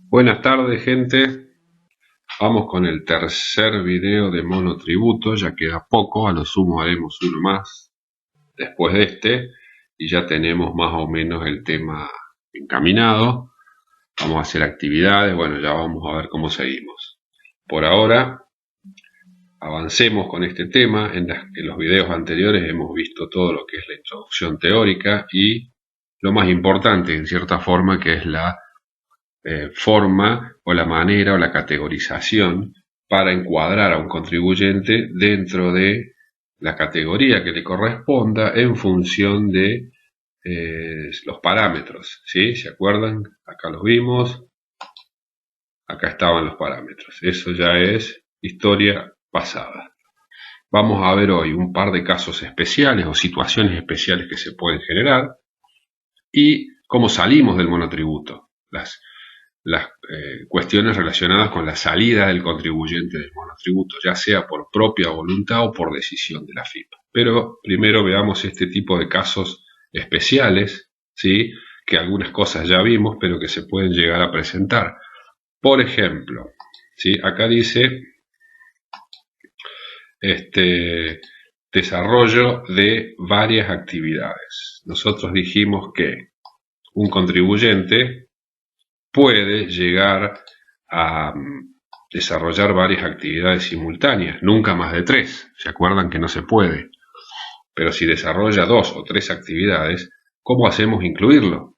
Buenas tardes, gente. Vamos con el tercer video de monotributo. Ya queda poco, a lo sumo haremos uno más después de este y ya tenemos más o menos el tema encaminado. Vamos a hacer actividades, bueno, ya vamos a ver cómo seguimos. Por ahora, avancemos con este tema. En los videos anteriores hemos visto todo lo que es la introducción teórica y lo más importante, en cierta forma, que es la forma o la manera o la categorización para encuadrar a un contribuyente dentro de la categoría que le corresponda en función de los parámetros. ¿Sí? ¿Se acuerdan? Acá los vimos. Acá estaban los parámetros. Eso ya es historia pasada. Vamos a ver hoy un par de casos especiales o situaciones especiales que se pueden generar y cómo salimos del monotributo. Las cuestiones relacionadas con la salida del contribuyente del monotributo, ya sea por propia voluntad o por decisión de la FIP. Pero primero veamos este tipo de casos especiales, ¿sí? Que algunas cosas ya vimos, pero que se pueden llegar a presentar. Por ejemplo, ¿sí? Acá dice desarrollo de varias actividades. Nosotros dijimos que un contribuyente puede llegar a desarrollar varias actividades simultáneas, nunca más de 3. ¿Se acuerdan que no se puede? Pero si desarrolla 2 o 3 actividades, ¿cómo hacemos incluirlo?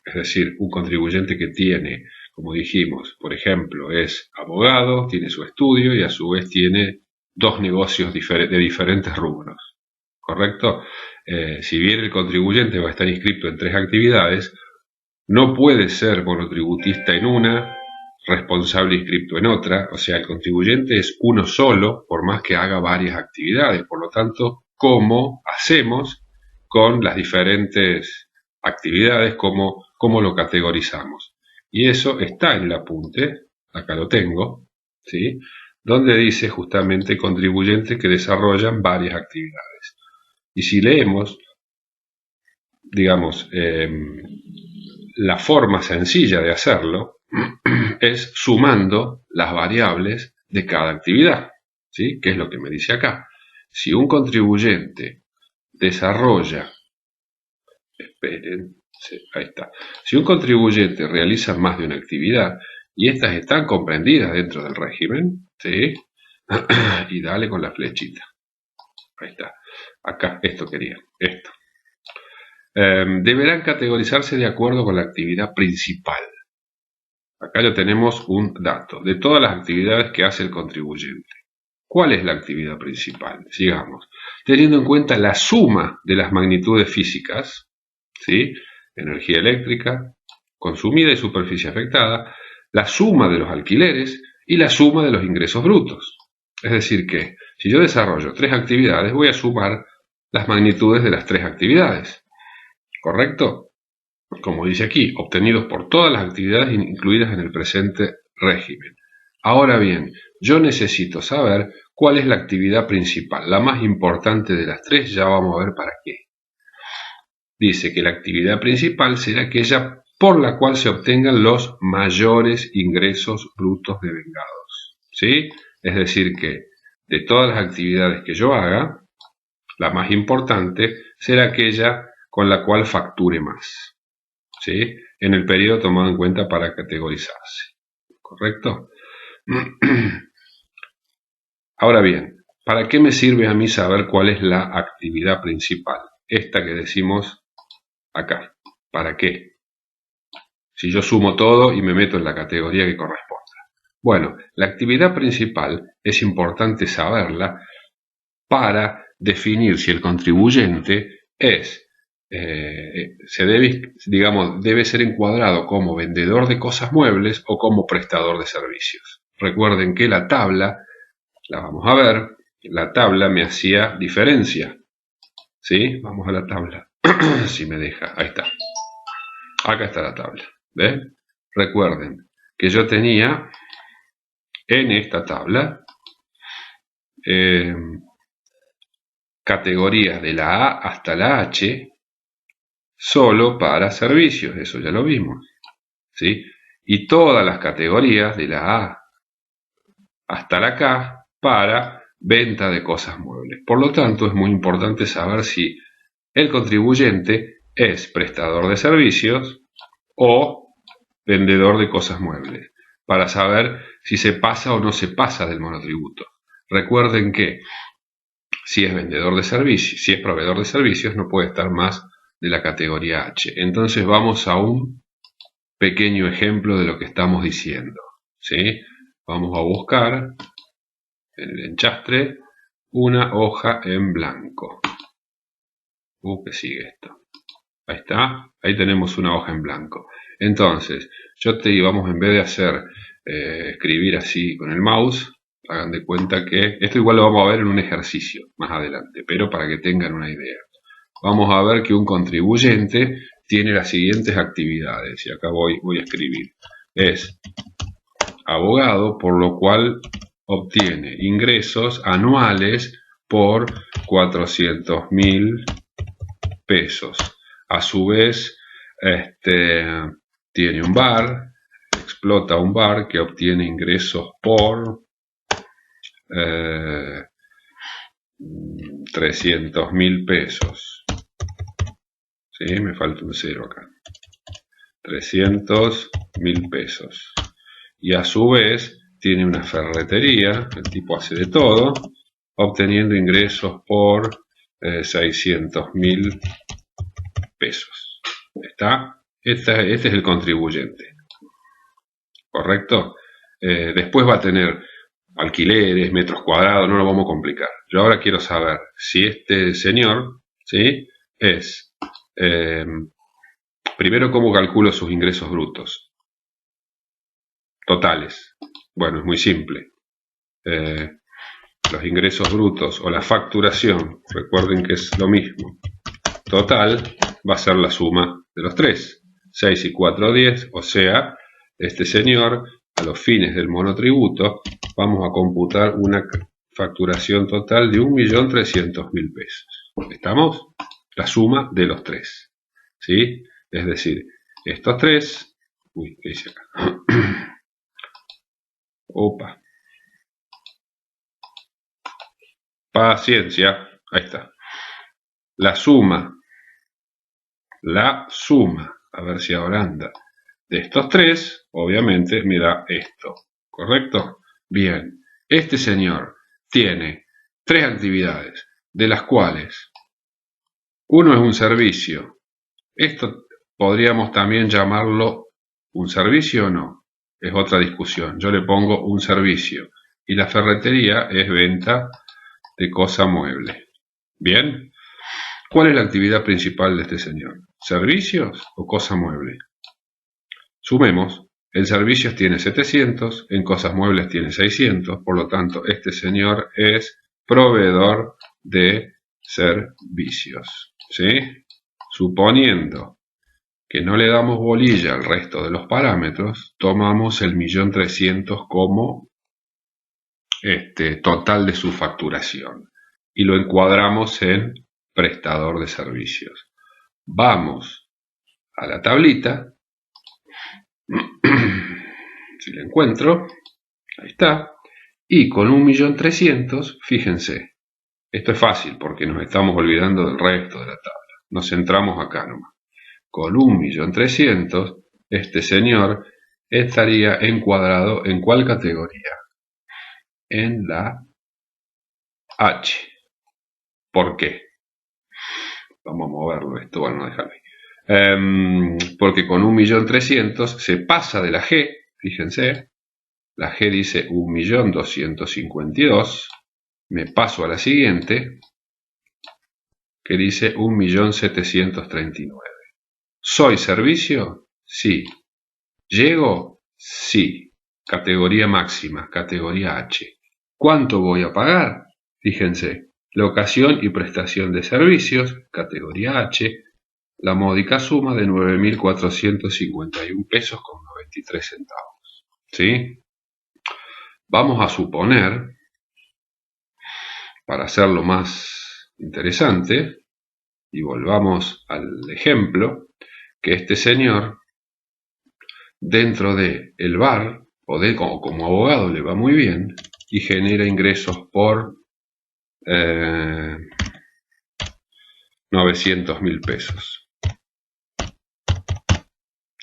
Es decir, un contribuyente que tiene, como dijimos, por ejemplo, es abogado, tiene su estudio y a su vez tiene 2 negocios de diferentes rubros. ¿Correcto? Si bien el contribuyente va a estar inscrito en 3 actividades, no puede ser monotributista en una, responsable inscripto en otra. O sea, el contribuyente es uno solo, por más que haga varias actividades. Por lo tanto, ¿cómo hacemos con las diferentes actividades? ¿Cómo lo categorizamos? Y eso está en el apunte, acá lo tengo, ¿sí? Donde dice justamente contribuyentes que desarrollan varias actividades. Y si leemos, digamos, la forma sencilla de hacerlo es sumando las variables de cada actividad, ¿sí? ¿Qué es lo que me dice acá? Si un contribuyente desarrolla, esperen, sí, ahí está. Si un contribuyente realiza más de una actividad y estas están comprendidas dentro del régimen, ¿sí? Y dale con la flechita. Ahí está. Acá, esto quería, esto. Deberán categorizarse de acuerdo con la actividad principal. Acá ya tenemos un dato de todas las actividades que hace el contribuyente. ¿Cuál es la actividad principal? Sigamos. Teniendo en cuenta la suma de las magnitudes físicas, ¿sí? Energía eléctrica consumida y superficie afectada, la suma de los alquileres y la suma de los ingresos brutos. Es decir que, si yo desarrollo 3 actividades, voy a sumar las magnitudes de las 3 actividades. ¿Correcto? Como dice aquí, obtenidos por todas las actividades incluidas en el presente régimen. Ahora bien, yo necesito saber cuál es la actividad principal, la más importante de las 3, ya vamos a ver para qué. Dice que la actividad principal será aquella por la cual se obtengan los mayores ingresos brutos devengados, ¿sí? Es decir que, de todas las actividades que yo haga, la más importante será aquella con la cual facture más, ¿sí? En el periodo tomado en cuenta para categorizarse. ¿Correcto? Ahora bien, ¿para qué me sirve a mí saber cuál es la actividad principal? Esta que decimos acá. ¿Para qué? Si yo sumo todo y me meto en la categoría que corresponda. Bueno, la actividad principal es importante saberla para definir si el contribuyente debe ser encuadrado como vendedor de cosas muebles o como prestador de servicios. Recuerden que la tabla, la vamos a ver, la tabla me hacía diferencia. ¿Sí? Vamos a la tabla. Si me deja, ahí está. Acá está la tabla. ¿Ven? Recuerden que yo tenía en esta tabla categorías de la A hasta la H solo para servicios, eso ya lo vimos. ¿sí? Y todas las categorías de la A hasta la K para venta de cosas muebles. Por lo tanto, es muy importante saber si el contribuyente es prestador de servicios o vendedor de cosas muebles, para saber si se pasa o no se pasa del monotributo. Recuerden que si es vendedor de servicios, si es proveedor de servicios, no puede estar más de la categoría H. Entonces vamos a un pequeño ejemplo de lo que estamos diciendo, ¿sí? Vamos a buscar en el enchastre una hoja en blanco. ¿Qué sigue esto? Ahí está, ahí tenemos una hoja en blanco. Entonces, vamos, en vez de hacer escribir así con el mouse, hagan de cuenta que esto igual lo vamos a ver en un ejercicio más adelante, pero para que tengan una idea. Vamos a ver que un contribuyente tiene las siguientes actividades, y acá voy a escribir. Es abogado, por lo cual obtiene ingresos anuales por 400.000 pesos. A su vez, tiene un bar, explota un bar que obtiene ingresos por 300.000 pesos. ¿Sí? Me falta un cero acá. 300.000 pesos. Y a su vez tiene una ferretería, el tipo hace de todo, obteniendo ingresos por 600.000 pesos. ¿Está? Este es el contribuyente. ¿Correcto? Después va a tener alquileres, metros cuadrados, no lo vamos a complicar. Yo ahora quiero saber si este señor, ¿sí? Es, primero, ¿cómo calculo sus ingresos brutos? Totales. Bueno, es muy simple. Los ingresos brutos o la facturación, recuerden que es lo mismo. Total va a ser la suma de los tres. 6 y 4, 10, o sea, este señor, a los fines del monotributo, vamos a computar una facturación total de 1.300.000 pesos. ¿Estamos? La suma de los tres. ¿Sí? Es decir, estos tres... Uy, ¿qué hice acá? Opa. Paciencia. Ahí está. La suma, a ver si ahora anda, de estos tres, obviamente, me da esto. ¿Correcto? Bien. Este señor tiene tres actividades, de las cuales uno es un servicio. Esto podríamos también llamarlo un servicio o no. Es otra discusión. Yo le pongo un servicio. Y la ferretería es venta de cosa mueble. Bien. ¿Cuál es la actividad principal de este señor? ¿Servicios o cosa mueble? Sumemos. En servicios tiene 700, en cosas muebles tiene 600, por lo tanto este señor es proveedor de servicios. ¿Sí? Suponiendo que no le damos bolilla al resto de los parámetros, tomamos el 1.300.000 como total de su facturación y lo encuadramos en prestador de servicios. Vamos a la tablita, si la encuentro, ahí está, y con 1.300.000, fíjense, esto es fácil porque nos estamos olvidando del resto de la tabla, nos centramos acá nomás. Con 1.300.000, este señor estaría encuadrado ¿en cuál categoría? En la H. ¿Por qué? Vamos a moverlo esto, bueno, déjalo ahí. Porque con 1.300.000 se pasa de la G, fíjense, la G dice 1.252.000, me paso a la siguiente, que dice 1.739.000. ¿Soy servicio? Sí. ¿Llego? Sí. Categoría máxima, categoría H. ¿Cuánto voy a pagar? Fíjense, locación y prestación de servicios, categoría H, la módica suma de 9.451 pesos con 93 centavos. ¿Sí? Vamos a suponer, para hacerlo más interesante, y volvamos al ejemplo, que este señor dentro de el bar o como abogado le va muy bien y genera ingresos por 900.000 pesos.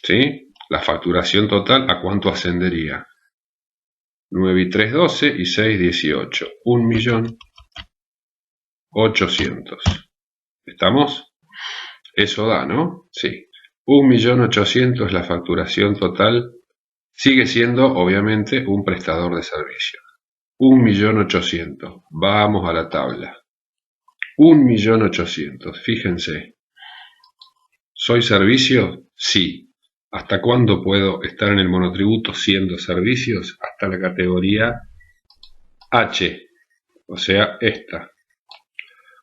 ¿Sí? La facturación total, ¿a cuánto ascendería? 9 y 3, 12 y 6, 18. 1.800.000. ¿Estamos? Eso da, ¿no? Sí. 1.800.000 es la facturación total. Sigue siendo, obviamente, un prestador de servicios. 1.800.000. Vamos a la tabla. 1.800.000. Fíjense. ¿Soy servicio? Sí. ¿Hasta cuándo puedo estar en el monotributo siendo servicios? Hasta la categoría H, o sea, esta.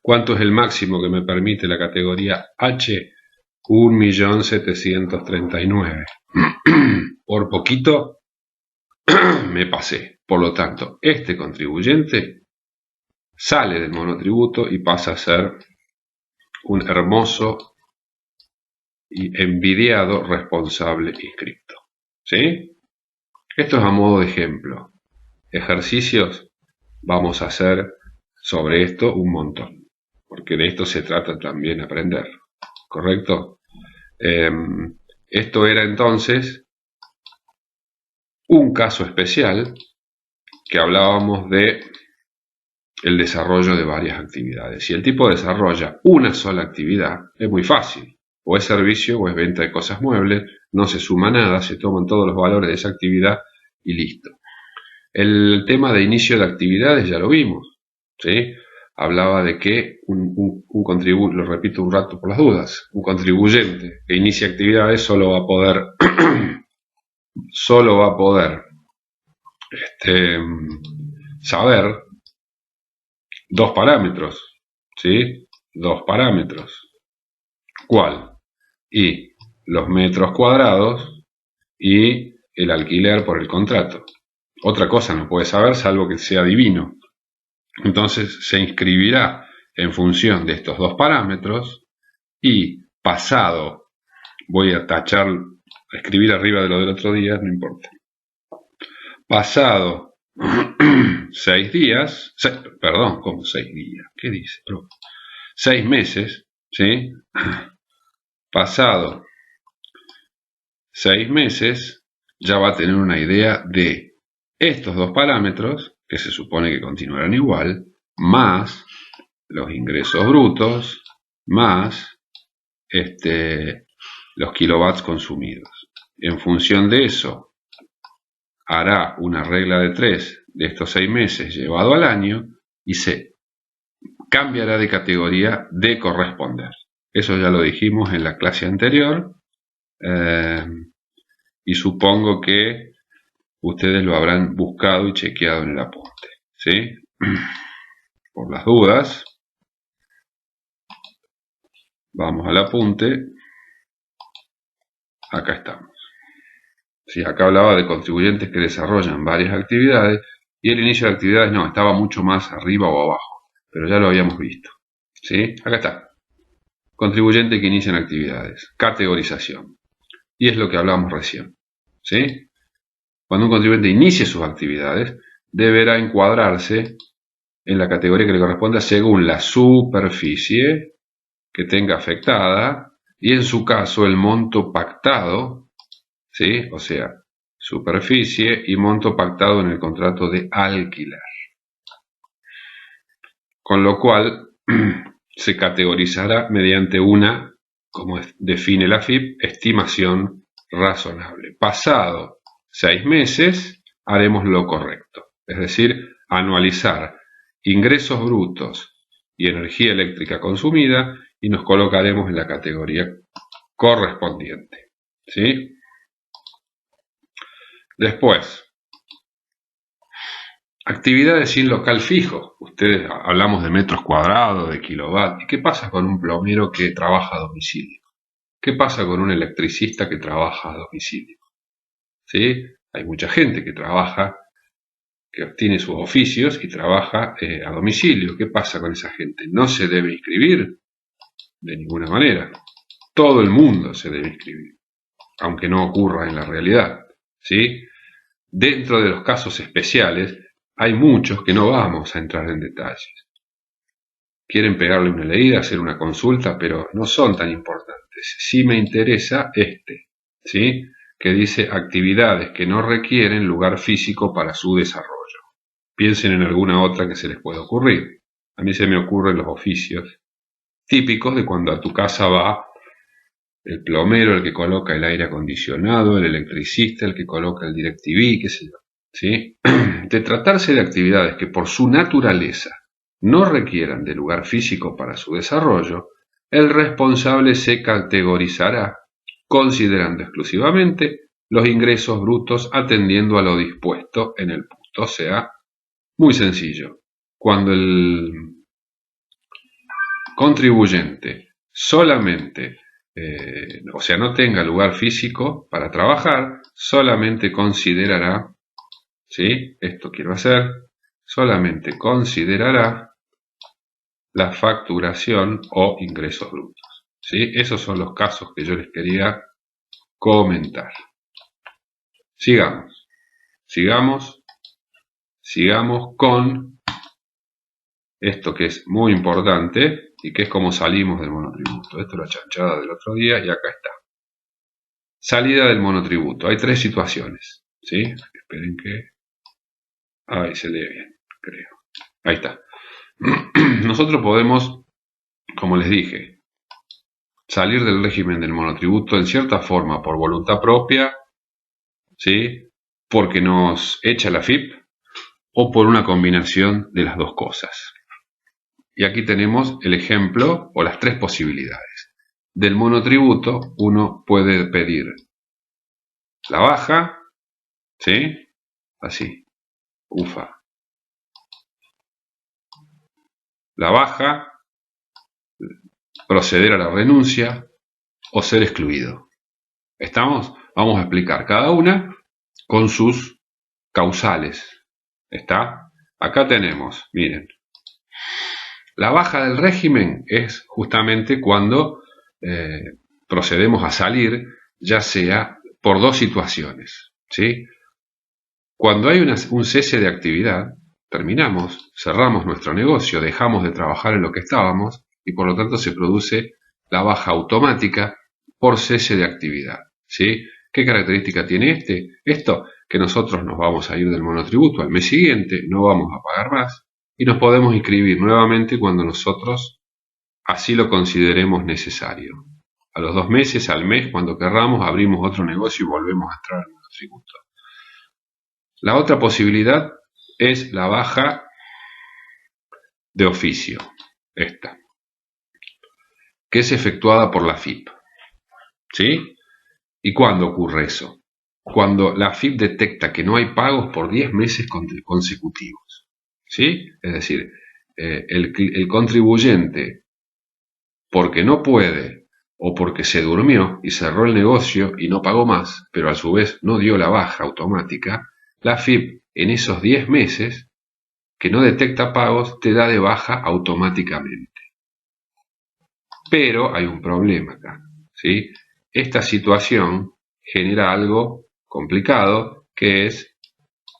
¿Cuánto es el máximo que me permite la categoría H? 1.739.000. Por poquito me pasé. Por lo tanto, este contribuyente sale del monotributo y pasa a ser un hermoso y envidiado responsable inscripto. ¿Sí? Esto es a modo de ejemplo. Ejercicios vamos a hacer sobre esto un montón, porque de esto se trata también aprender. ¿Correcto? Esto era entonces un caso especial que hablábamos de el desarrollo de varias actividades. Si el tipo desarrolla una sola actividad, es muy fácil. O es servicio o es venta de cosas muebles, no se suma nada, se toman todos los valores de esa actividad y listo. El tema de inicio de actividades ya lo vimos, ¿sí? Hablaba de que un contribuyente, lo repito un rato por las dudas, un contribuyente que inicie actividades solo va a poder saber dos parámetros, ¿sí? Dos parámetros. ¿Cuál? Y los metros cuadrados y el alquiler por el contrato. Otra cosa no puede saber salvo que sea divino. Entonces se inscribirá en función de estos dos parámetros y pasado, voy a tachar, escribir arriba de lo del otro día, no importa. Pasado 6 días, perdón, ¿cómo 6 días? ¿Qué dice? 6 meses, ¿sí? Pasado 6 meses ya va a tener una idea de estos dos parámetros, que se supone que continuarán igual, más los ingresos brutos, más los kilovatios consumidos. En función de eso, hará una regla de 3 de estos 6 meses llevado al año y se cambiará de categoría de corresponder. Eso ya lo dijimos en la clase anterior y supongo que ustedes lo habrán buscado y chequeado en el apunte, ¿sí? Por las dudas, vamos al apunte. Acá estamos. Sí, acá hablaba de contribuyentes que desarrollan varias actividades y el inicio de actividades no, estaba mucho más arriba o abajo, pero ya lo habíamos visto. ¿Sí? Acá está. Contribuyente que inician actividades. Categorización. Y es lo que hablábamos recién. ¿Sí? Cuando un contribuyente inicie sus actividades, deberá encuadrarse en la categoría que le corresponda según la superficie que tenga afectada y en su caso el monto pactado, ¿sí? O sea, superficie y monto pactado en el contrato de alquiler. Con lo cual se categorizará mediante una, como define la FIP, estimación razonable. Pasado 6 meses haremos lo correcto, es decir, anualizar ingresos brutos y energía eléctrica consumida y nos colocaremos en la categoría correspondiente. ¿Sí? Después, actividades sin local fijo. Ustedes hablamos de metros cuadrados, de kilovatts. ¿Y qué pasa con un plomero que trabaja a domicilio? ¿Qué pasa con un electricista que trabaja a domicilio? ¿Sí? Hay mucha gente que trabaja, que obtiene sus oficios y trabaja a domicilio. ¿Qué pasa con esa gente? ¿No se debe inscribir? De ninguna manera. Todo el mundo se debe inscribir. aunque no ocurra en la realidad, ¿sí? Dentro de los casos especiales, hay muchos que no vamos a entrar en detalles. Quieren pegarle una leída, hacer una consulta, pero no son tan importantes. Sí me interesa ¿sí? Que dice actividades que no requieren lugar físico para su desarrollo. Piensen en alguna otra que se les pueda ocurrir. A mí se me ocurren los oficios típicos de cuando a tu casa va el plomero, el que coloca el aire acondicionado, el electricista, el que coloca el DirecTV, qué sé yo. ¿Sí? De tratarse de actividades que por su naturaleza no requieran de lugar físico para su desarrollo, el responsable se categorizará considerando exclusivamente los ingresos brutos atendiendo a lo dispuesto en el punto. O sea, muy sencillo. Cuando el contribuyente solamente, o sea, no tenga lugar físico para trabajar, solamente considerará, ¿sí? Esto quiero hacer, solamente considerará la facturación o ingresos brutos, ¿sí? Esos son los casos que yo les quería comentar. Sigamos con esto que es muy importante y que es como salimos del monotributo. Esto es la chanchada del otro día y acá está. Salida del monotributo. Hay tres situaciones, ¿sí? Esperen que... Ahí se lee bien, creo. Ahí está. Nosotros podemos, como les dije, salir del régimen del monotributo en cierta forma por voluntad propia, ¿sí? Porque nos echa la FIP o por una combinación de las dos cosas. Y aquí tenemos el ejemplo o las tres posibilidades. Del monotributo uno puede pedir la baja, ¿sí? Así, ufa. La baja, proceder a la renuncia o ser excluido. ¿Estamos? Vamos a explicar cada una con sus causales. ¿Está? Acá tenemos, miren, la baja del régimen es justamente cuando procedemos a salir, ya sea por dos situaciones, ¿sí? Cuando hay un cese de actividad, terminamos, cerramos nuestro negocio, dejamos de trabajar en lo que estábamos y por lo tanto se produce la baja automática por cese de actividad, ¿sí? ¿Qué característica tiene esto? Que nosotros nos vamos a ir del monotributo al mes siguiente, no vamos a pagar más y nos podemos inscribir nuevamente cuando nosotros así lo consideremos necesario. A los 2 meses, al mes, cuando querramos, abrimos otro negocio y volvemos a entrar al monotributo. La otra posibilidad es la baja de oficio, esta, que es efectuada por la FIP. ¿Sí? ¿Y cuándo ocurre eso? Cuando la FIP detecta que no hay pagos por 10 meses consecutivos. ¿Sí? Es decir, el contribuyente, porque no puede o porque se durmió y cerró el negocio y no pagó más, pero a su vez no dio la baja automática, la FIP en esos 10 meses que no detecta pagos te da de baja automáticamente. Pero hay un problema acá, ¿sí? Esta situación genera algo complicado que es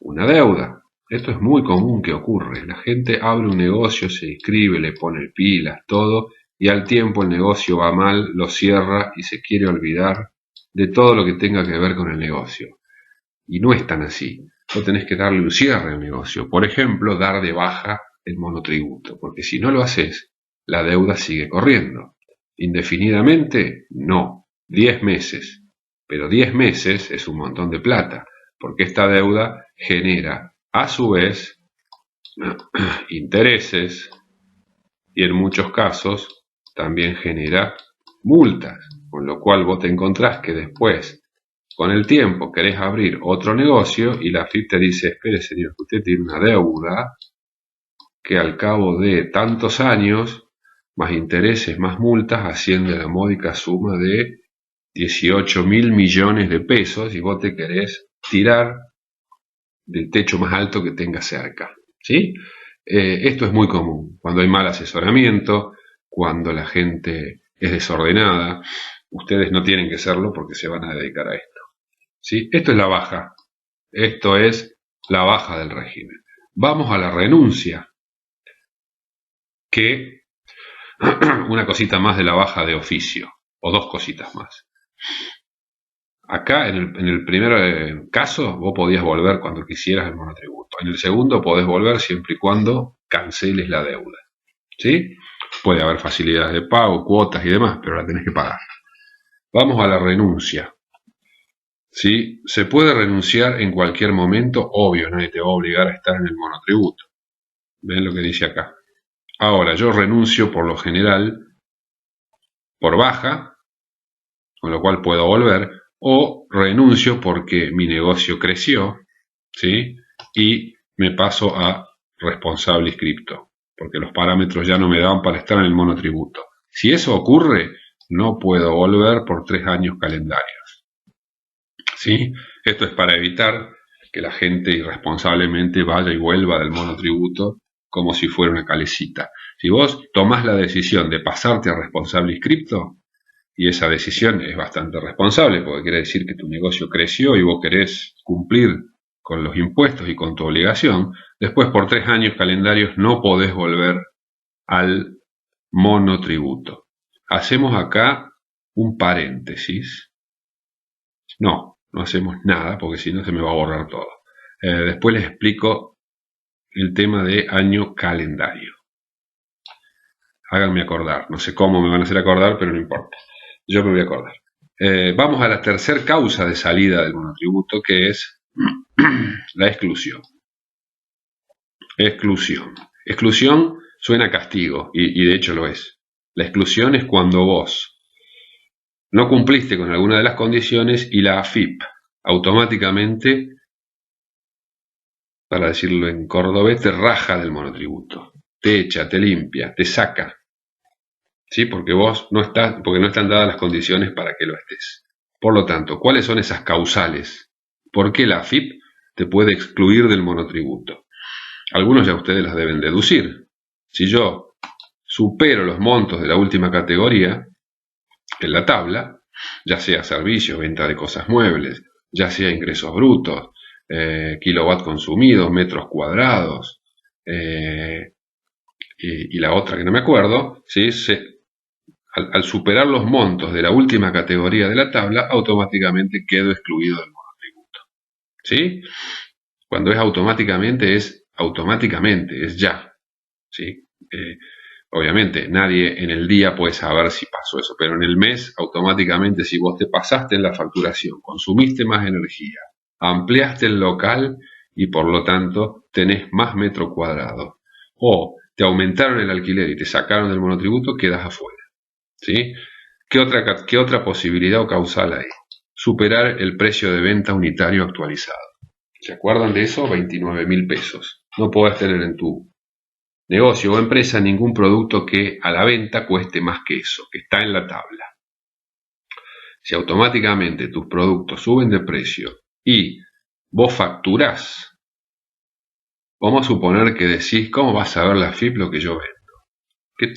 una deuda. Esto es muy común que ocurre. La gente abre un negocio, se inscribe, le pone pilas, todo, y al tiempo el negocio va mal, lo cierra y se quiere olvidar de todo lo que tenga que ver con el negocio. Y no es tan así. Vos tenés que darle un cierre al negocio. Por ejemplo, dar de baja el monotributo, porque si no lo haces, la deuda sigue corriendo. Indefinidamente, no. 10 meses. Pero 10 meses es un montón de plata, porque esta deuda genera, a su vez, intereses y en muchos casos también genera multas, con lo cual vos te encontrás que después, con el tiempo, querés abrir otro negocio y la FIP te dice, espere señor, usted tiene una deuda que al cabo de tantos años, más intereses, más multas, asciende a la módica suma de 18.000 millones de pesos y vos te querés tirar del techo más alto que tengas cerca, ¿sí? Esto es muy común, cuando hay mal asesoramiento, cuando la gente es desordenada, Ustedes no tienen que serlo porque se van a dedicar a esto. ¿Sí? Esto es la baja. Esto es la baja del régimen. Vamos a la renuncia, que una cosita más de la baja de oficio, o dos cositas más. Acá, en el primer caso, vos podías volver cuando quisieras el monotributo. En el segundo podés volver siempre y cuando canceles la deuda. ¿Sí? Puede haber facilidades de pago, cuotas y demás, pero la tenés que pagar. Vamos a la renuncia. ¿Sí? Se puede renunciar en cualquier momento, obvio, nadie te va a obligar a estar en el monotributo. ¿Ven lo que dice acá? Ahora, yo renuncio por lo general por baja, con lo cual puedo volver, o renuncio porque mi negocio creció, ¿sí? Y me paso a responsable inscripto, porque los parámetros ya no me daban para estar en el monotributo. Si eso ocurre, no puedo volver por 3 años calendarios, ¿sí? Esto es para evitar que la gente irresponsablemente vaya y vuelva del monotributo como si fuera una calecita. Si vos tomás la decisión de pasarte a responsable inscripto, y esa decisión es bastante responsable, porque quiere decir que tu negocio creció y vos querés cumplir con los impuestos y con tu obligación, después por 3 años calendarios no podés volver al monotributo. Hacemos acá un paréntesis. No hacemos nada, porque si no se me va a borrar todo. Después les explico el tema de año calendario. Háganme acordar, no sé cómo me van a hacer acordar, pero no importa. Yo me voy a acordar. Vamos a la tercera causa de salida del monotributo, que es la exclusión. Exclusión. Exclusión suena a castigo, y de hecho lo es. La exclusión es cuando vos no cumpliste con alguna de las condiciones y la AFIP automáticamente, para decirlo en cordobés, te raja del monotributo. Te echa, te limpia, te saca. ¿Sí? Porque vos no estás, porque no están dadas las condiciones para que lo estés. Por lo tanto, ¿cuáles son esas causales? ¿Por qué la AFIP te puede excluir del monotributo? Algunos ya ustedes las deben deducir. Si yo supero los montos de la última categoría en la tabla, ya sea servicio, venta de cosas muebles, ya sea ingresos brutos, kilowatt consumidos, metros cuadrados, y la otra que no me acuerdo, ¿sí? Al superar los montos de la última categoría de la tabla, automáticamente quedo excluido del monotributo. ¿Sí? Cuando es automáticamente, es ya. ¿Sí? Obviamente, nadie en el día puede saber si pasó eso, pero en el mes, automáticamente, si vos te pasaste en la facturación, consumiste más energía, ampliaste el local y por lo tanto tenés más metro cuadrado, o te aumentaron el alquiler y te sacaron del monotributo, quedas afuera. ¿Sí? ¿Qué otra posibilidad o causal hay? Superar el precio de venta unitario actualizado. ¿Se acuerdan de eso? 29.000 pesos. No podés tener en tu negocio o empresa ningún producto que a la venta cueste más que eso, que está en la tabla. Si automáticamente tus productos suben de precio y vos facturás, vamos a suponer que decís, ¿cómo vas a ver la FIP lo que yo vendo?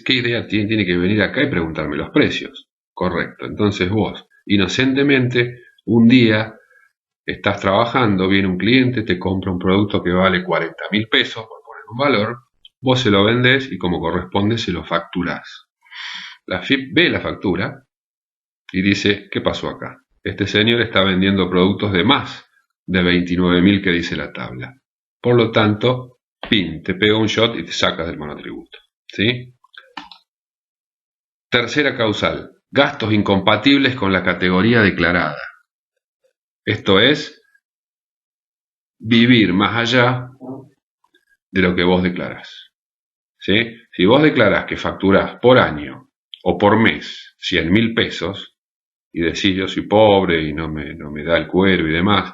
¿Qué idea tiene? Tiene que venir acá y preguntarme los precios. Correcto. Entonces vos, inocentemente, un día estás trabajando, viene un cliente, te compra un producto que vale 40.000 pesos, por poner un valor, vos se lo vendés y como corresponde se lo facturás. La FIP ve la factura y dice, ¿qué pasó acá? Este señor está vendiendo productos de más de 29.000 que dice la tabla. Por lo tanto, pin, te pega un shot y te sacas del monotributo. ¿Sí? Tercera causal, gastos incompatibles con la categoría declarada. Esto es vivir más allá de lo que vos declarás. ¿Sí? Si vos declarás que facturás por año o por mes 100.000 pesos y decís yo soy pobre y no me da el cuero y demás,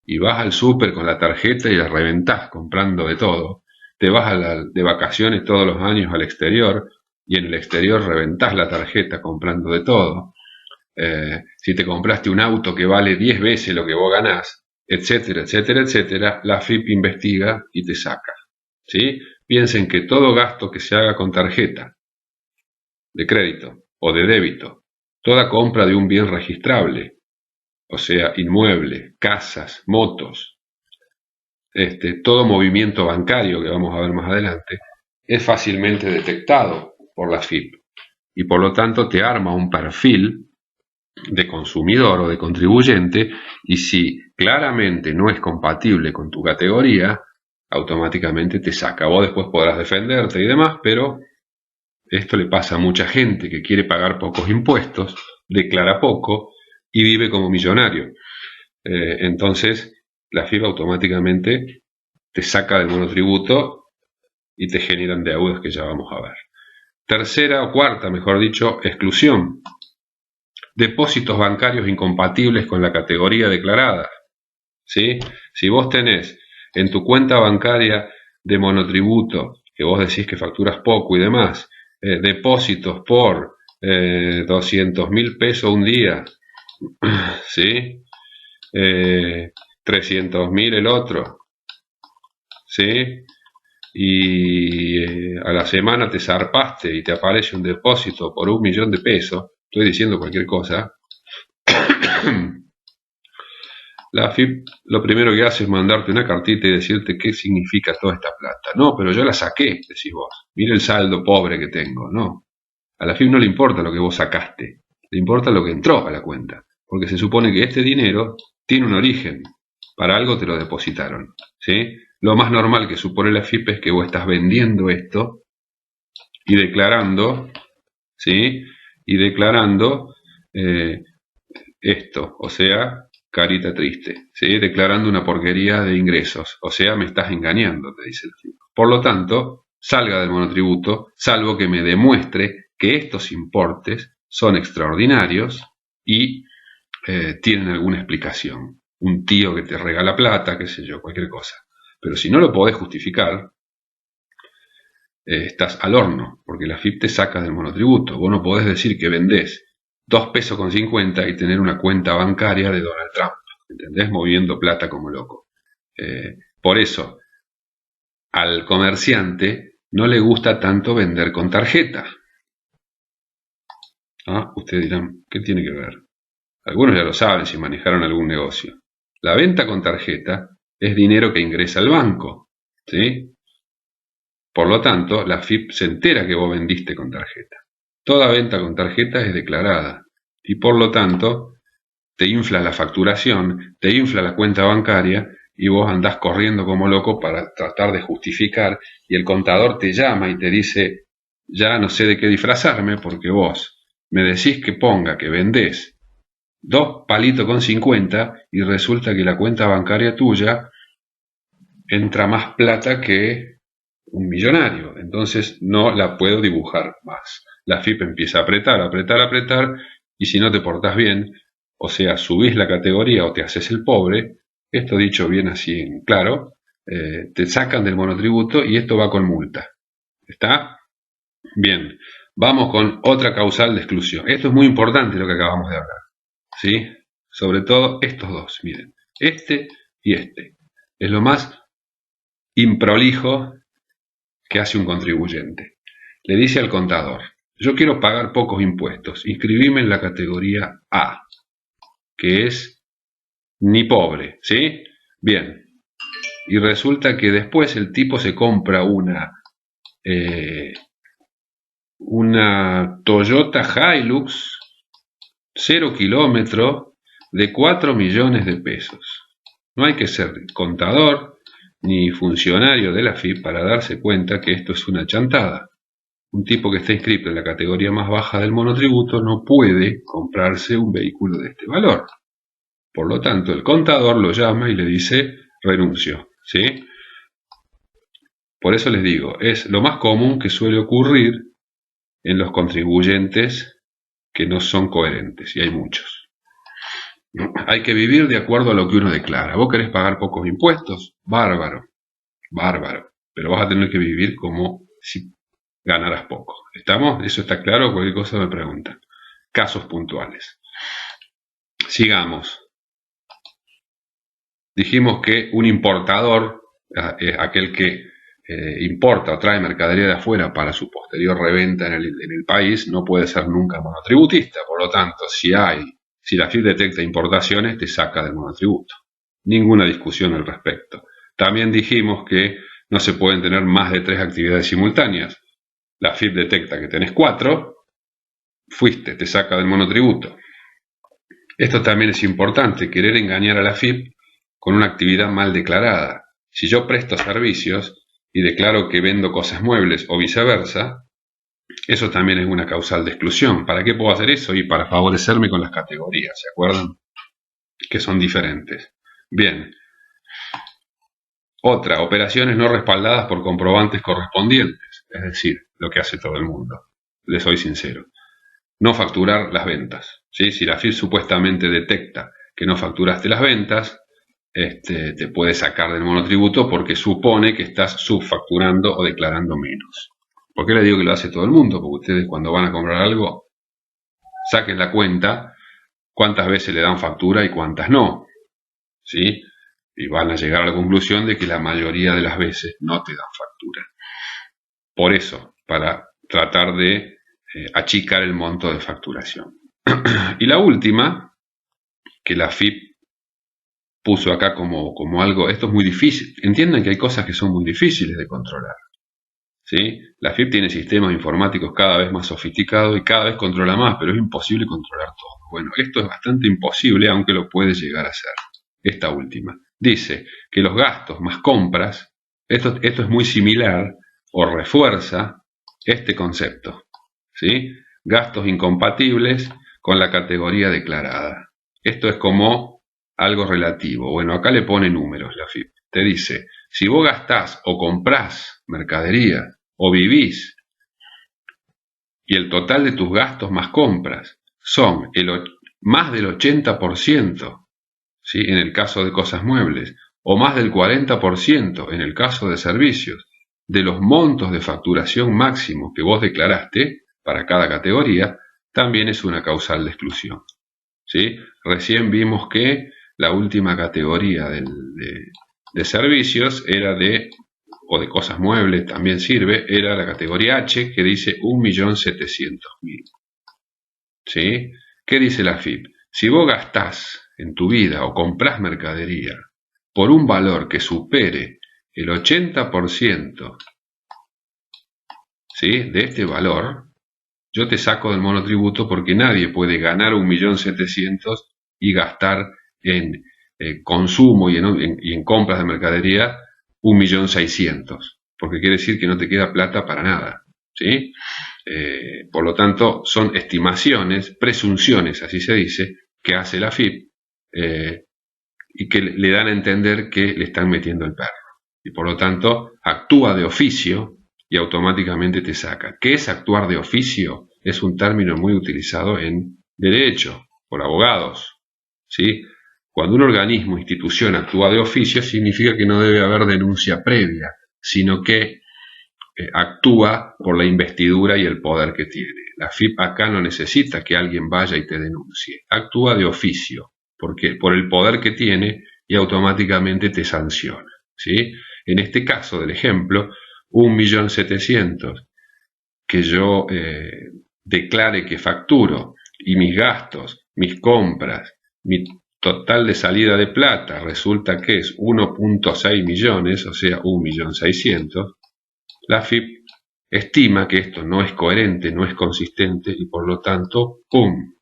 y vas al súper con la tarjeta y la reventás comprando de todo, te vas de vacaciones todos los años al exterior y en el exterior reventás la tarjeta comprando de todo, si te compraste un auto que vale 10 veces lo que vos ganás, etcétera, etcétera, etcétera, la FIP investiga y te saca. ¿Sí? Piensen que todo gasto que se haga con tarjeta de crédito o de débito toda compra de un bien registrable, o sea, inmueble, casas, motos, todo movimiento bancario que vamos a ver más adelante, es fácilmente detectado por la AFIP y por lo tanto te arma un perfil de consumidor o de contribuyente, y si claramente no es compatible con tu categoría, automáticamente te saca. Vos después podrás defenderte y demás, pero esto le pasa a mucha gente que quiere pagar pocos impuestos, declara poco y vive como millonario. Entonces la FIP automáticamente te saca del monotributo y te generan deudas que ya vamos a ver. Tercera o cuarta, mejor dicho, exclusión. Depósitos bancarios incompatibles con la categoría declarada. ¿Sí? Si vos tenés en tu cuenta bancaria de monotributo, que vos decís que facturas poco y demás, depósitos por 200.000 pesos un día, ¿sí? 300.000 el otro, ¿sí? Y a la semana te zarpaste y te aparece un depósito por 1.000.000 de pesos, estoy diciendo cualquier cosa, la AFIP lo primero que hace es mandarte una cartita y decirte qué significa toda esta plata. No, pero yo la saqué, decís vos. Mira el saldo pobre que tengo. No, a la AFIP no le importa lo que vos sacaste, le importa lo que entró a la cuenta, porque se supone que este dinero tiene un origen, para algo te lo depositaron, ¿sí? Lo más normal que supone la AFIP es que vos estás vendiendo esto y declarando, ¿sí? Y declarando esto, o sea, carita triste, ¿sí? Declarando una porquería de ingresos, o sea, me estás engañando, te dice el FIP. Por lo tanto, salga del monotributo, salvo que me demuestre que estos importes son extraordinarios y tienen alguna explicación. Un tío que te regala plata, qué sé yo, cualquier cosa. Pero si no lo podés justificar, estás al horno, porque la FIP te saca del monotributo. Vos no podés decir que vendés 2,50 pesos y tener una cuenta bancaria de Donald Trump, ¿entendés? Moviendo plata como loco. Por eso, al comerciante no le gusta tanto vender con tarjeta. ¿Ah? Ustedes dirán, ¿qué tiene que ver? Algunos ya lo saben si manejaron algún negocio. La venta con tarjeta es dinero que ingresa al banco, ¿sí? Por lo tanto, la FIP se entera que vos vendiste con tarjeta. Toda venta con tarjeta es declarada y por lo tanto te infla la facturación, te infla la cuenta bancaria y vos andás corriendo como loco para tratar de justificar y el contador te llama y te dice, ya no sé de qué disfrazarme porque vos me decís que ponga que vendés 2,50 y resulta que la cuenta bancaria tuya entra más plata que un millonario, entonces no la puedo dibujar más. La FIP empieza a apretar, apretar, apretar, y si no te portás bien, o sea, subís la categoría o te haces el pobre, esto dicho bien así en claro, te sacan del monotributo y esto va con multa. ¿Está? Bien, vamos con otra causal de exclusión. Esto es muy importante lo que acabamos de hablar, ¿sí? Sobre todo estos dos, miren, este y este. Es lo más improlijo que hace un contribuyente. Le dice al contador, yo quiero pagar pocos impuestos, inscribime en la categoría A, que es ni pobre, ¿sí? Bien. Y resulta que después el tipo se compra una Toyota Hilux 0 kilómetro de 4 millones de pesos. No hay que ser contador ni funcionario de la FIP para darse cuenta que esto es una chantada. Un tipo que está inscrito en la categoría más baja del monotributo no puede comprarse un vehículo de este valor. Por lo tanto, el contador lo llama y le dice renuncio, ¿sí? Por eso les digo, es lo más común que suele ocurrir en los contribuyentes que no son coherentes, y hay muchos. Hay que vivir de acuerdo a lo que uno declara. ¿Vos querés pagar pocos impuestos? Bárbaro, bárbaro. Pero vas a tener que vivir como si ganaras poco. ¿Estamos? ¿Eso está claro? Cualquier cosa me preguntan. Casos puntuales. Sigamos. Dijimos que un importador es aquel que importa o trae mercadería de afuera para su posterior reventa en el país, no puede ser nunca monotributista. Por lo tanto, si la FIP detecta importaciones, te saca del monotributo. Ninguna discusión al respecto. También dijimos que no se pueden tener más de 3 actividades simultáneas. La FIP detecta que tenés 4, te saca del monotributo. Esto también es importante, querer engañar a la FIP con una actividad mal declarada. Si yo presto servicios y declaro que vendo cosas muebles o viceversa, eso también es una causal de exclusión. ¿Para qué puedo hacer eso? Y para favorecerme con las categorías, ¿se acuerdan? Que son diferentes. Bien. Otra, operaciones no respaldadas por comprobantes correspondientes, es decir, lo que hace todo el mundo. Les soy sincero. No facturar las ventas. ¿Sí? Si la FIP supuestamente detecta que no facturaste las ventas, te puede sacar del monotributo porque supone que estás subfacturando o declarando menos. ¿Por qué le digo que lo hace todo el mundo? Porque ustedes cuando van a comprar algo, saquen la cuenta cuántas veces le dan factura y cuántas no. ¿Sí? Y van a llegar a la conclusión de que la mayoría de las veces no te dan factura. Por eso, para tratar de achicar el monto de facturación. Y la última, que la FIP puso acá como algo, esto es muy difícil. Entiendan que hay cosas que son muy difíciles de controlar. ¿Sí? La FIP tiene sistemas informáticos cada vez más sofisticados y cada vez controla más, pero es imposible controlar todo. Bueno, esto es bastante imposible, aunque lo puede llegar a hacer. Esta última. Dice que los gastos más compras, esto es muy similar o refuerza este concepto. ¿Sí? Gastos incompatibles con la categoría declarada. Esto es como algo relativo. Bueno, acá le pone números la FIP. Te dice, si vos gastás o comprás mercadería o vivís y el total de tus gastos más compras son más del 80%, ¿sí? En el caso de cosas muebles, o más del 40% en el caso de servicios, de los montos de facturación máximos que vos declaraste para cada categoría, también es una causal de exclusión. ¿Sí? Recién vimos que la última categoría de servicios era o de cosas muebles también sirve, era la categoría H que dice 1.700.000. ¿Sí? ¿Qué dice la FIP? Si vos gastás en tu vida o comprás mercadería por un valor que supere el 80%, ¿sí? De este valor, yo te saco del monotributo porque nadie puede ganar 1.700.000 y gastar en consumo y en compras de mercadería 1.600.000, porque quiere decir que no te queda plata para nada. ¿Sí? Por lo tanto, son estimaciones, presunciones, así se dice, que hace la FIP y que le dan a entender que le están metiendo el perro. Y por lo tanto, actúa de oficio y automáticamente te saca. ¿Qué es actuar de oficio? Es un término muy utilizado en derecho, por abogados. ¿Sí? Cuando un organismo o institución actúa de oficio, significa que no debe haber denuncia previa, sino que actúa por la investidura y el poder que tiene. La FIP acá no necesita que alguien vaya y te denuncie. Actúa de oficio, porque por el poder que tiene y automáticamente te sanciona. ¿Sí? En este caso del ejemplo, 1.700.000 que yo declare que facturo y mis gastos, mis compras, mi total de salida de plata resulta que es 1.6 millones, o sea 1.600.000, la FIP estima que esto no es coherente, no es consistente y por lo tanto, ¡pum!,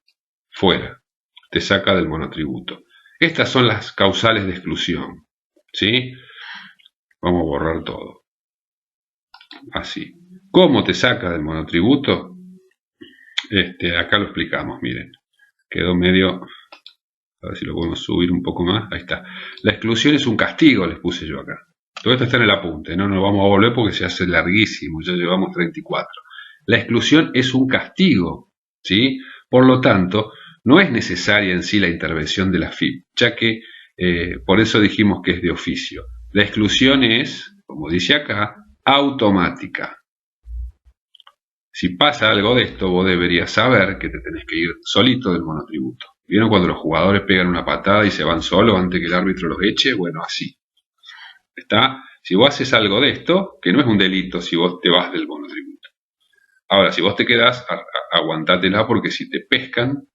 fuera, te saca del monotributo. Estas son las causales de exclusión. ¿Sí? Vamos a borrar todo. Así. ¿Cómo te saca del monotributo? Acá lo explicamos, miren. Quedó medio... A ver si lo podemos subir un poco más. Ahí está. La exclusión es un castigo, les puse yo acá. Todo esto está en el apunte, no nos vamos a volver porque se hace larguísimo, ya llevamos 34. La exclusión es un castigo, ¿sí? Por lo tanto, no es necesaria en sí la intervención de la FIP, ya que por eso dijimos que es de oficio. La exclusión es, como dice acá, automática. Si pasa algo de esto, vos deberías saber que te tenés que ir solito del monotributo. ¿Vieron cuando los jugadores pegan una patada y se van solos antes que el árbitro los eche? Bueno, así. ¿Está? Si vos haces algo de esto, que no es un delito si vos te vas del monotributo. Ahora, si vos te quedás, aguantátela, porque si te pescan,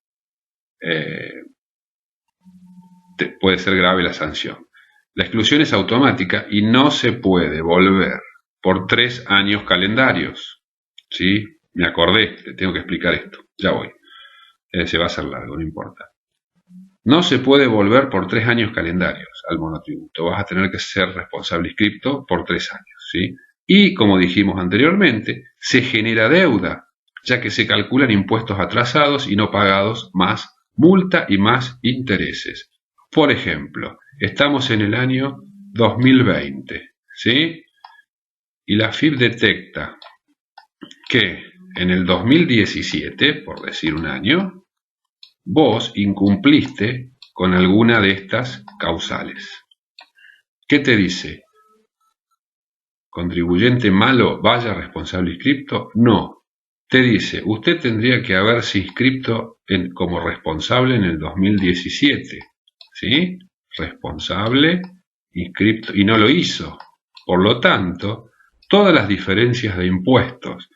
puede ser grave la sanción. La exclusión es automática y no se puede volver por 3 años calendarios. ¿Sí? Me acordé, te tengo que explicar esto. Ya voy. Se va a hacer largo, no importa. No se puede volver por 3 años calendarios al monotributo. Vas a tener que ser responsable inscripto por 3 años. ¿Sí? Y, como dijimos anteriormente, se genera deuda, ya que se calculan impuestos atrasados y no pagados, más multa y más intereses. Por ejemplo, estamos en el año 2020, ¿sí? Y la AFIP detecta que en el 2017, por decir un año, vos incumpliste con alguna de estas causales. ¿Qué te dice? ¿Contribuyente malo, vaya responsable inscripto? No. Te dice, usted tendría que haberse inscrito como responsable en el 2017. ¿Sí? Responsable, inscripto, y no lo hizo. Por lo tanto, todas las diferencias de impuestos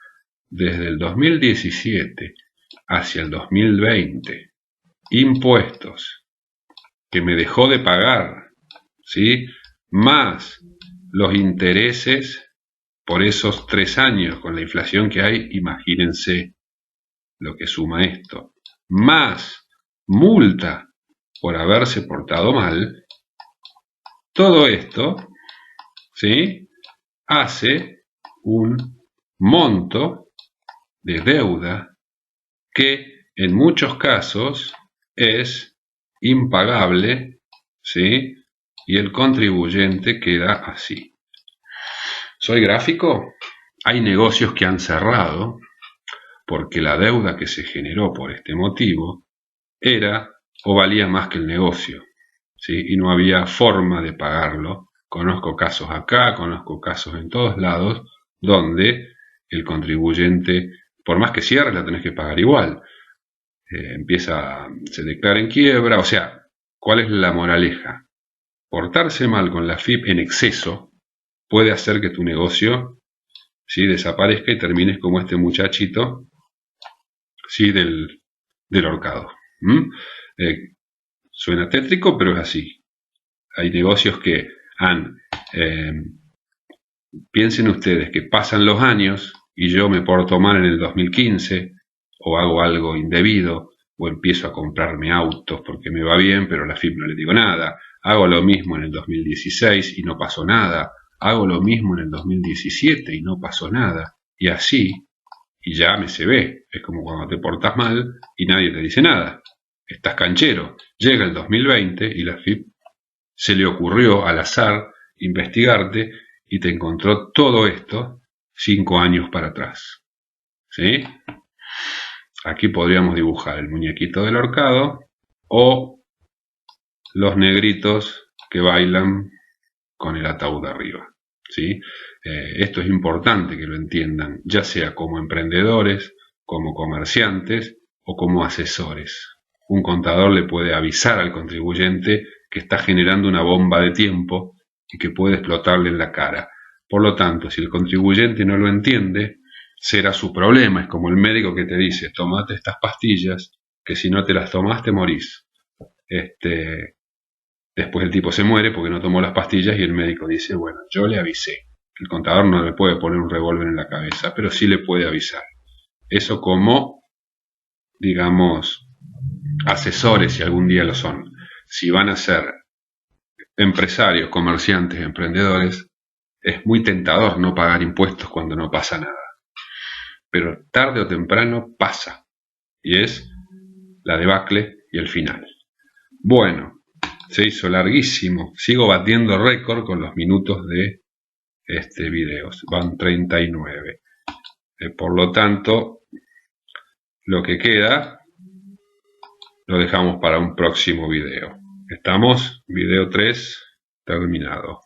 desde el 2017 hacia el 2020, impuestos que me dejó de pagar, ¿sí? Más los intereses por esos 3 años, con la inflación que hay, imagínense lo que suma esto, más multa por haberse portado mal. Todo esto, ¿sí?, hace un monto de deuda que en muchos casos es impagable, ¿sí?, y el contribuyente queda así. ¿Soy gráfico? Hay negocios que han cerrado porque la deuda que se generó por este motivo era o valía más que el negocio, ¿sí?, y no había forma de pagarlo. Conozco casos acá, conozco casos en todos lados, donde el contribuyente, por más que cierre, la tenés que pagar igual. Se declara en quiebra. O sea, ¿cuál es la moraleja? Portarse mal con la AFIP en exceso puede hacer que tu negocio, ¿sí?, desaparezca y termines como este muchachito, ¿sí?, del horcado. Suena tétrico, pero es así. Hay negocios que piensen ustedes que pasan los años y yo me porto mal en el 2015, o hago algo indebido, o empiezo a comprarme autos porque me va bien, pero a la AFIP no le digo nada. Hago lo mismo en el 2016 y no pasó nada. Hago lo mismo en el 2017 y no pasó nada. Y así, y ya me se ve. Es como cuando te portas mal y nadie te dice nada. Estás canchero. Llega el 2020 y la AFIP se le ocurrió al azar investigarte y te encontró todo esto 5 años para atrás. ¿Sí? Aquí podríamos dibujar el muñequito del ahorcado o los negritos que bailan con el ataúd arriba. ¿Sí? Esto es importante que lo entiendan, ya sea como emprendedores, como comerciantes o como asesores. Un contador le puede avisar al contribuyente que está generando una bomba de tiempo y que puede explotarle en la cara. Por lo tanto, si el contribuyente no lo entiende, será su problema. Es como el médico que te dice, tomate estas pastillas, que si no te las tomás te morís. Después el tipo se muere porque no tomó las pastillas y el médico dice, bueno, yo le avisé. El contador no le puede poner un revólver en la cabeza, pero sí le puede avisar. Eso como, digamos, asesores, si algún día lo son. Si van a ser empresarios, comerciantes, emprendedores, es muy tentador no pagar impuestos cuando no pasa nada. Pero tarde o temprano pasa. Y es la debacle y el final. Bueno, se hizo larguísimo. Sigo batiendo récord con los minutos de este video. Van 39. Por lo tanto, lo que queda lo dejamos para un próximo video. Estamos, video 3 terminado.